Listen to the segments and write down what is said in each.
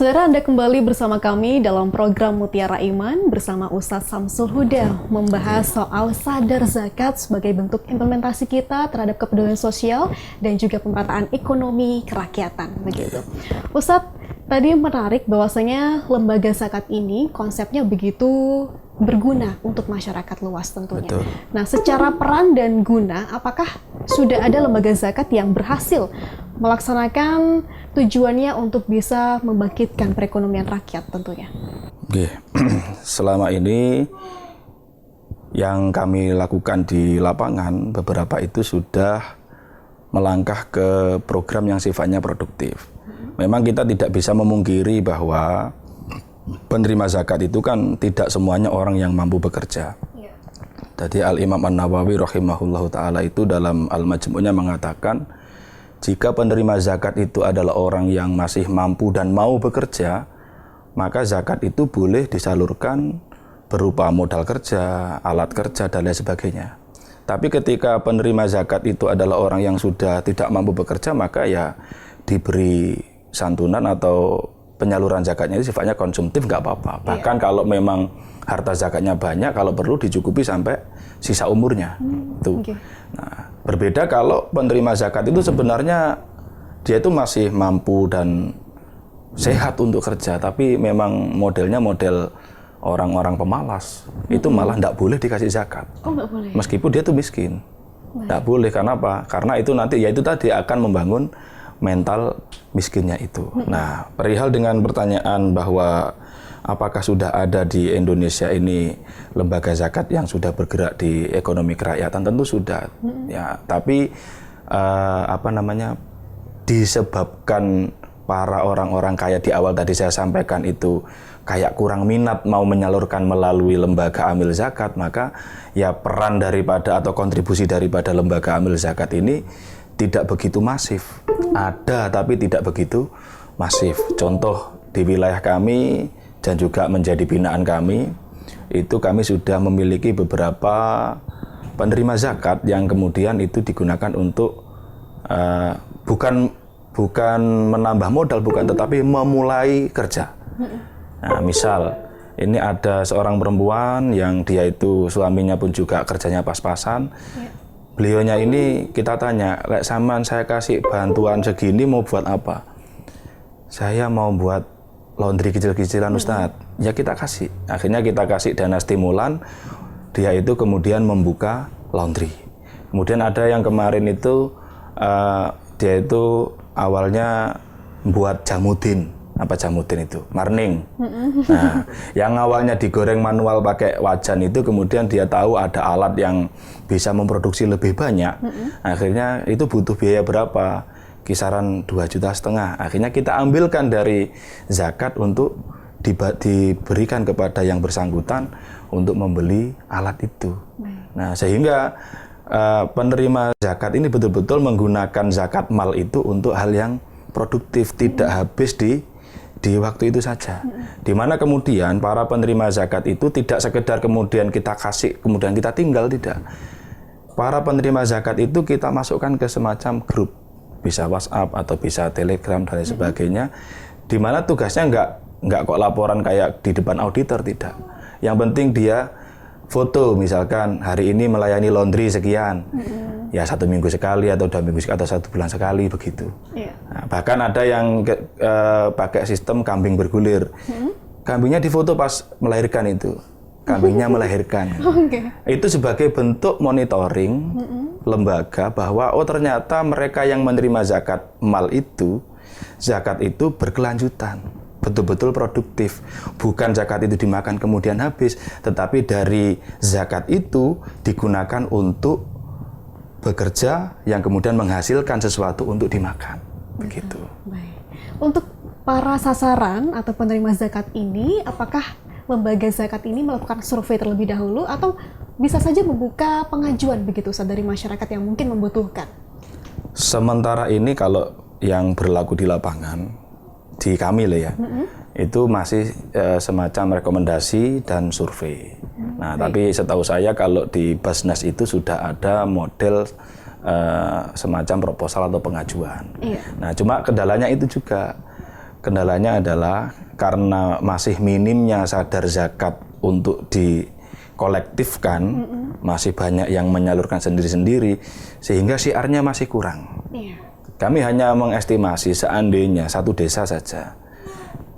Saudara, Anda kembali bersama kami dalam program Mutiara Iman bersama Ustadz Samsul Huda membahas soal sadar zakat sebagai bentuk implementasi kita terhadap kepedulian sosial dan juga pemerataan ekonomi kerakyatan. Begitu. Ustadz, tadi menarik bahwasanya lembaga zakat ini konsepnya begitu berguna untuk masyarakat luas tentunya. Betul. Nah, secara peran dan guna, apakah sudah ada lembaga zakat yang berhasil melaksanakan tujuannya untuk bisa membangkitkan perekonomian rakyat tentunya? Oke, selama ini yang kami lakukan di lapangan, beberapa itu sudah melangkah ke program yang sifatnya produktif. Memang kita tidak bisa memungkiri bahwa penerima zakat itu kan tidak semuanya orang yang mampu bekerja. Jadi Al-Imam An-Nawawi rahimahullahu ta'ala itu dalam Al-Majmu'nya mengatakan, jika penerima zakat itu adalah orang yang masih mampu dan mau bekerja, maka zakat itu boleh disalurkan berupa modal kerja, alat kerja, dan lain sebagainya. Tapi ketika penerima zakat itu adalah orang yang sudah tidak mampu bekerja, maka ya diberi santunan atau penyaluran zakatnya itu sifatnya konsumtif, nggak apa-apa. Bahkan kalau memang harta zakatnya banyak, kalau perlu dicukupi sampai sisa umurnya. Tuh. Nah, berbeda kalau penerima zakat itu sebenarnya dia itu masih mampu dan sehat untuk kerja, tapi memang modelnya model orang-orang pemalas. Itu malah nggak boleh dikasih zakat. Oh, nggak boleh. Meskipun dia tuh miskin. Nggak boleh, karena apa? Karena itu nanti, ya itu tadi akan membangun mental miskinnya itu. Nah, perihal dengan pertanyaan bahwa apakah sudah ada di Indonesia ini lembaga zakat yang sudah bergerak di ekonomi kerakyatan, tentu sudah. Ya, tapi disebabkan para orang-orang kaya di awal tadi saya sampaikan itu kayak kurang minat mau menyalurkan melalui lembaga amil zakat, maka ya peran daripada atau kontribusi daripada lembaga amil zakat ini tidak begitu masif. Ada tapi tidak begitu masif. Contoh di wilayah kami dan juga menjadi binaan kami, itu kami sudah memiliki beberapa penerima zakat yang kemudian itu digunakan untuk bukan menambah modal, tetapi memulai kerja. Nah, misal ini ada seorang perempuan yang dia itu suaminya pun juga kerjanya pas-pasan. Beliaunya ini kita tanya, "Lek sampean saya kasih bantuan segini mau buat apa?" "Saya mau buat laundry kecil-kecilan, Ustadz." Ya kita kasih. Akhirnya kita kasih dana stimulan, dia itu kemudian membuka laundry. Kemudian ada yang kemarin itu dia itu awalnya buat jamudin. Apa jamudin itu? Marning. Nah, yang awalnya digoreng manual pakai wajan itu kemudian dia tahu ada alat yang bisa memproduksi lebih banyak. Akhirnya itu butuh biaya berapa? Kisaran 2,5 juta. Akhirnya kita ambilkan dari zakat untuk diberikan kepada yang bersangkutan untuk membeli alat itu. Nah, sehingga penerima zakat ini betul-betul menggunakan zakat mal itu untuk hal yang produktif, tidak habis di waktu itu saja. Dimana kemudian para penerima zakat itu tidak sekedar kemudian kita kasih, kemudian kita tinggal, tidak. Para penerima zakat itu kita masukkan ke semacam grup, bisa WhatsApp atau bisa Telegram dan lain sebagainya, dimana tugasnya nggak kok laporan kayak di depan auditor, tidak. Yang penting dia foto, misalkan hari ini melayani laundry sekian, ya 1 minggu sekali atau 2 minggu sekali atau 1 bulan sekali begitu. Nah, bahkan ada yang pakai sistem kambing bergulir. Kambingnya difoto pas melahirkan itu, kambingnya melahirkan. Itu sebagai bentuk monitoring lembaga bahwa oh ternyata mereka yang menerima zakat mal itu, zakat itu berkelanjutan, betul-betul produktif. Bukan zakat itu dimakan kemudian habis, tetapi dari zakat itu digunakan untuk bekerja yang kemudian menghasilkan sesuatu untuk dimakan. Begitu. Baik. Untuk para sasaran atau penerima zakat ini, apakah lembaga zakat ini melakukan survei terlebih dahulu atau bisa saja membuka pengajuan begitu dari masyarakat yang mungkin membutuhkan? Sementara ini kalau yang berlaku di lapangan, di kami lah ya, itu masih semacam rekomendasi dan survei. Nah, tapi setahu saya kalau di Basnas itu sudah ada model semacam proposal atau pengajuan. Nah, cuma kendalanya itu juga kendalanya adalah karena masih minimnya sadar zakat untuk dikolektifkan, masih banyak yang menyalurkan sendiri-sendiri, sehingga syiarnya masih kurang. Iya. Kami hanya mengestimasi seandainya satu desa saja,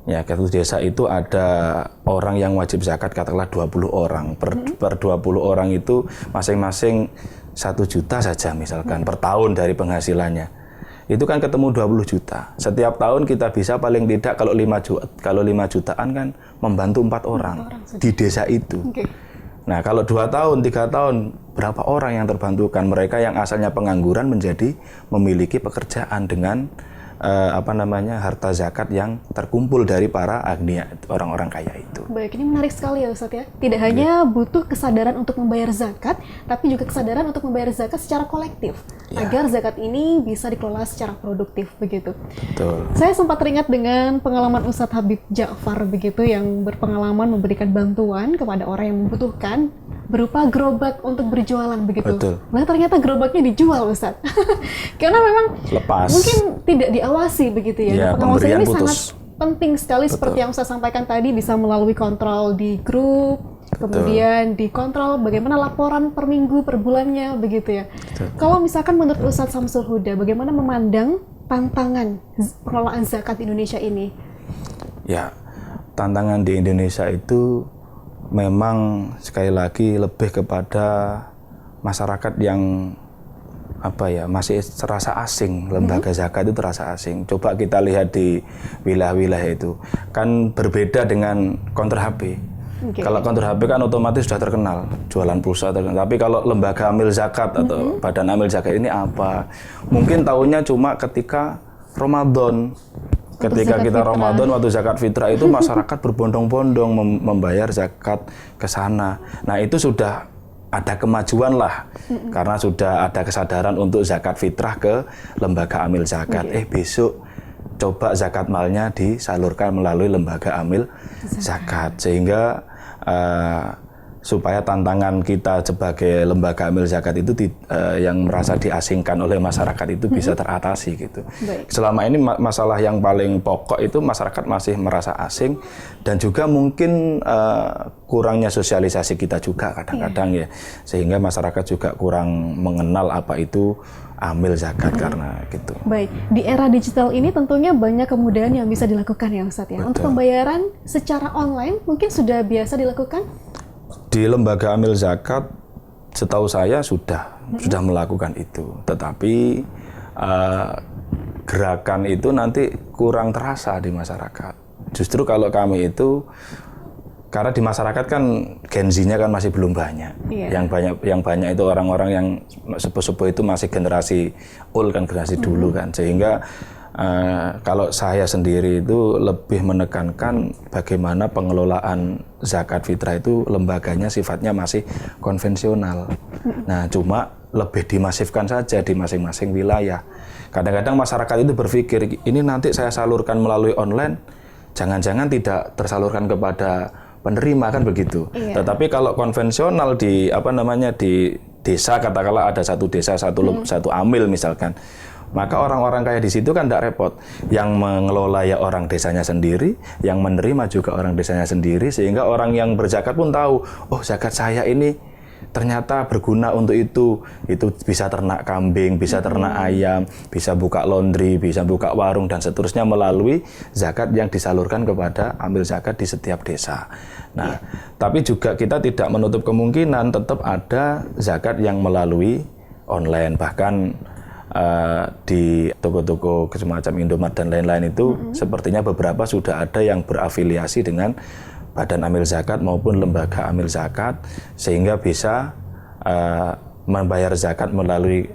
ya satu desa itu ada orang yang wajib zakat katakanlah 20 orang, per 20 orang itu masing-masing 1 juta saja misalkan per tahun dari penghasilannya. Itu kan ketemu 20 juta. Setiap tahun kita bisa paling tidak kalau 5 jutaan kan membantu 4 orang di desa itu. Okay. Nah, kalau 2 tahun, 3 tahun, berapa orang yang terbantukan? Mereka yang asalnya pengangguran menjadi memiliki pekerjaan dengan harta zakat yang terkumpul dari para agniya, orang-orang kaya itu. Baik, ini menarik sekali ya Ustadz ya. Tidak hanya butuh kesadaran untuk membayar zakat, tapi juga kesadaran untuk membayar zakat secara kolektif, agar zakat ini bisa dikelola secara produktif begitu. Betul. Saya sempat teringat dengan pengalaman Ustadz Habib Ja'far begitu, yang berpengalaman memberikan bantuan kepada orang yang membutuhkan berupa gerobak untuk berjualan begitu. Betul. Nah ternyata gerobaknya dijual Ustadz. Karena memang Lepas. mungkin tidak diawasi begitu ya. Ya, Nah, pengawasan ini pemberian sangat penting sekali. Betul. Seperti yang saya sampaikan tadi, bisa melalui kontrol di grup, kemudian dikontrol bagaimana laporan per minggu, per bulannya begitu ya. Betul. Kalau misalkan menurut Ustadz Samsul Huda, bagaimana memandang tantangan pengelolaan zakat di Indonesia ini? Ya, tantangan di Indonesia itu memang sekali lagi lebih kepada masyarakat yang masih terasa asing. Lembaga zakat itu terasa asing. Coba kita lihat di wilayah-wilayah itu, kan berbeda dengan counter HP. Okay. Kalau counter HP kan otomatis sudah terkenal, jualan pulsa terkenal. Tapi kalau lembaga amil zakat atau badan amil zakat ini apa? Mungkin tahunya cuma ketika Ramadan. Ketika kita Ramadan, waktu zakat fitrah itu masyarakat berbondong-bondong membayar zakat ke sana. Nah itu sudah ada kemajuan lah, karena sudah ada kesadaran untuk zakat fitrah ke lembaga amil zakat. Besok coba zakat malnya disalurkan melalui lembaga amil zakat, sehingga supaya tantangan kita sebagai lembaga amil zakat itu yang merasa diasingkan oleh masyarakat itu bisa teratasi gitu. Baik. Selama ini masalah yang paling pokok itu masyarakat masih merasa asing, dan juga mungkin kurangnya sosialisasi kita juga kadang-kadang ya, sehingga masyarakat juga kurang mengenal apa itu amil zakat karena gitu. Baik, di era digital ini tentunya banyak kemudahan yang bisa dilakukan ya Ustadz ya. Betul. Untuk pembayaran secara online mungkin sudah biasa dilakukan? Di lembaga amil zakat, setahu saya sudah melakukan itu. Tetapi gerakan itu nanti kurang terasa di masyarakat. Justru kalau kami itu, karena di masyarakat kan Gen Z-nya kan masih belum banyak. Yang banyak itu orang-orang yang sepuh-sepuh itu masih generasi old kan, generasi dulu kan. Sehingga kalau saya sendiri itu lebih menekankan bagaimana pengelolaan zakat fitrah itu lembaganya sifatnya masih konvensional. Nah, cuma lebih dimasifkan saja di masing-masing wilayah. Kadang-kadang masyarakat itu berpikir, ini nanti saya salurkan melalui online, jangan-jangan tidak tersalurkan kepada penerima, kan begitu. Tetapi kalau konvensional di di desa, katakanlah ada satu desa satu amil misalkan, maka orang-orang kaya di situ kan tidak repot. Yang mengelola ya orang desanya sendiri, yang menerima juga orang desanya sendiri, sehingga orang yang berzakat pun tahu, oh zakat saya ini ternyata berguna untuk itu. Itu bisa ternak kambing, bisa ternak ayam, bisa buka laundry, bisa buka warung, dan seterusnya melalui zakat yang disalurkan kepada amil zakat di setiap desa. Nah, tapi juga kita tidak menutup kemungkinan tetap ada zakat yang melalui online. Bahkan di toko-toko semacam Indomaret dan lain-lain itu sepertinya beberapa sudah ada yang berafiliasi dengan badan amil zakat maupun lembaga amil zakat, sehingga bisa membayar zakat melalui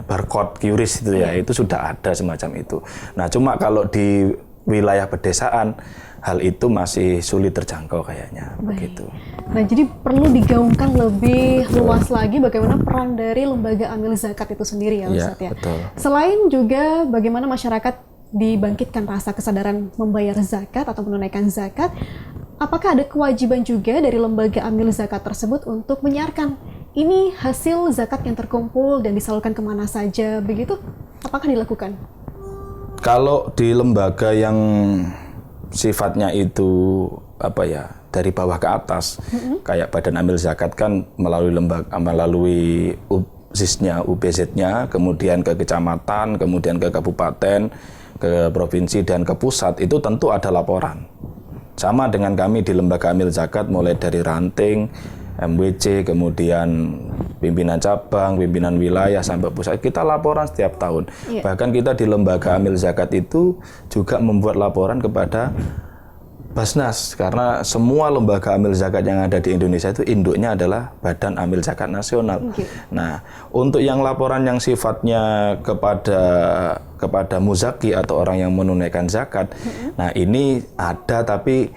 barcode QRIS itu ya, itu sudah ada semacam itu. Nah, cuma kalau di wilayah pedesaan hal itu masih sulit terjangkau kayaknya. Begitu. Nah, jadi perlu digaungkan lebih luas lagi bagaimana peran dari lembaga amil zakat itu sendiri ya Ustadz ya. Betul. Selain juga bagaimana masyarakat dibangkitkan rasa kesadaran membayar zakat atau menunaikan zakat, apakah ada kewajiban juga dari lembaga amil zakat tersebut untuk menyiarkan ini hasil zakat yang terkumpul dan disalurkan kemana saja begitu? Apakah dilakukan? Kalau di lembaga yang sifatnya itu dari bawah ke atas, kayak Badan Amil Zakat kan melalui UBZIS-nya, UBZ-nya, kemudian ke kecamatan, kemudian ke kabupaten, ke provinsi dan ke pusat, itu tentu ada laporan. Sama dengan kami di lembaga Amil Zakat, mulai dari ranting, MWC, kemudian pimpinan cabang, pimpinan wilayah sampai pusat, kita laporan setiap tahun. Bahkan kita di lembaga Amil Zakat itu juga membuat laporan kepada Basnas, karena semua lembaga amil zakat yang ada di Indonesia itu induknya adalah Badan Amil Zakat Nasional. Nah, untuk yang laporan yang sifatnya kepada muzaki atau orang yang menunaikan zakat, nah ini ada, tapi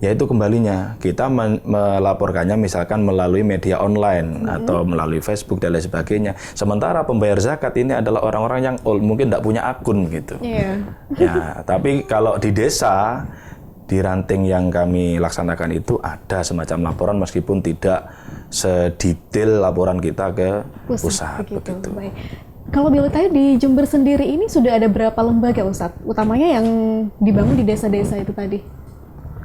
yaitu kembalinya kita melaporkannya misalkan melalui media online atau melalui Facebook dan lain sebagainya. Sementara pembayar zakat ini adalah orang-orang yang mungkin tidak punya akun gitu. Ya, tapi kalau di desa, di ranting yang kami laksanakan itu ada semacam laporan meskipun tidak sedetail laporan kita ke pusat begitu. Baik. Kalau boleh tahu di Jember sendiri ini sudah ada berapa lembaga, Ustadz? Utamanya yang dibangun di desa-desa itu tadi.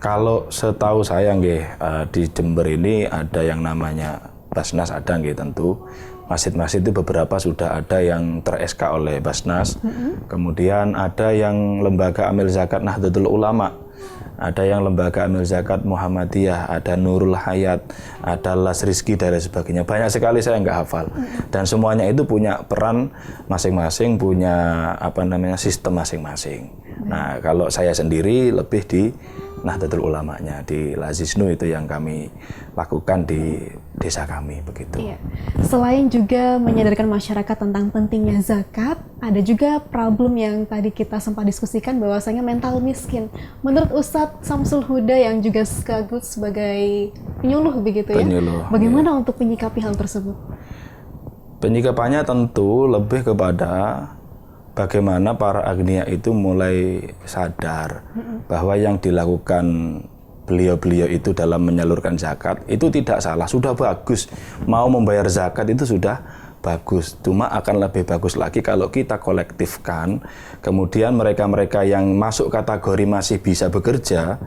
Kalau setahu saya di Jember ini ada yang namanya Basnas, ada tentu. Masjid-masjid itu beberapa sudah ada yang ter-SK oleh Basnas. Kemudian ada yang lembaga Amil Zakat Nahdlatul Ulama. Ada yang lembaga Amil Zakat Muhammadiyah, ada Nurul Hayat, ada Las Rizki dan lain sebagainya. Banyak sekali, saya nggak hafal. Dan semuanya itu punya peran masing-masing, punya sistem masing-masing. Nah, kalau saya sendiri lebih di Nahdlatul Ulamanya, di Lazisnu itu yang kami lakukan di desa kami begitu. Iya. Selain juga menyadarkan masyarakat tentang pentingnya zakat, ada juga problem yang tadi kita sempat diskusikan bahwasanya mental miskin. Menurut Ustadz Samsul Huda yang juga sekaligus sebagai penyuluh begitu ya, bagaimana untuk menyikapi hal tersebut? Penyikapannya tentu lebih kepada bagaimana para agniya itu mulai sadar bahwa yang dilakukan beliau-beliau itu dalam menyalurkan zakat itu tidak salah, sudah bagus. Mau membayar zakat itu sudah bagus, cuma akan lebih bagus lagi kalau kita kolektifkan, kemudian mereka-mereka yang masuk kategori masih bisa bekerja,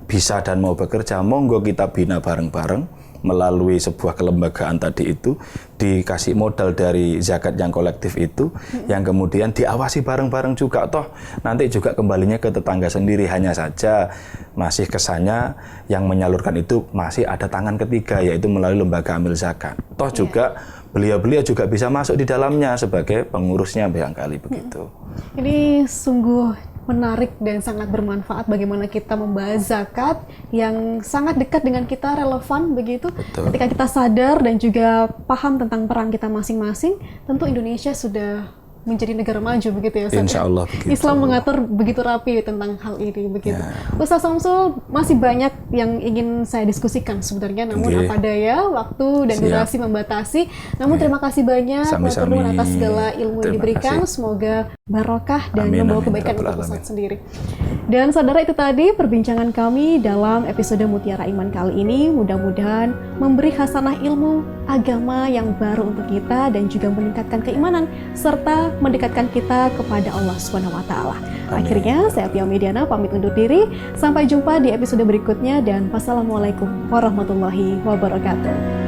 bisa dan mau bekerja, monggo kita bina bareng-bareng melalui sebuah kelembagaan tadi itu, dikasih modal dari zakat yang kolektif itu, yang kemudian diawasi bareng-bareng juga, toh nanti juga kembalinya ke tetangga sendiri. Hanya saja masih kesannya yang menyalurkan itu masih ada tangan ketiga, yaitu melalui lembaga amil zakat. Toh juga beliau-beliau juga bisa masuk di dalamnya sebagai pengurusnya barangkali begitu. Ini sungguh menarik dan sangat bermanfaat bagaimana kita membahas zakat yang sangat dekat dengan kita, relevan begitu. Betul. Ketika kita sadar dan juga paham tentang peran kita masing-masing, tentu Indonesia sudah menjadi negara maju begitu ya Ustaz. Insya Allah begitu. Islam mengatur begitu rapi tentang hal ini begitu. Ustaz Samsul, masih banyak yang ingin saya diskusikan sebenarnya, namun apa daya, waktu dan durasi membatasi. Namun terima kasih banyak atas segala ilmu yang diberikan. Semoga barokah dan membawa kebaikan untuk Ustaz sendiri. Dan saudara, itu tadi perbincangan kami dalam episode Mutiara Iman kali ini. Mudah-mudahan memberi hasanah ilmu agama yang baru untuk kita dan juga meningkatkan keimanan serta mendekatkan kita kepada Allah SWT. Akhirnya saya Pia Mediana pamit undur diri. Sampai jumpa di episode berikutnya dan wassalamualaikum warahmatullahi wabarakatuh.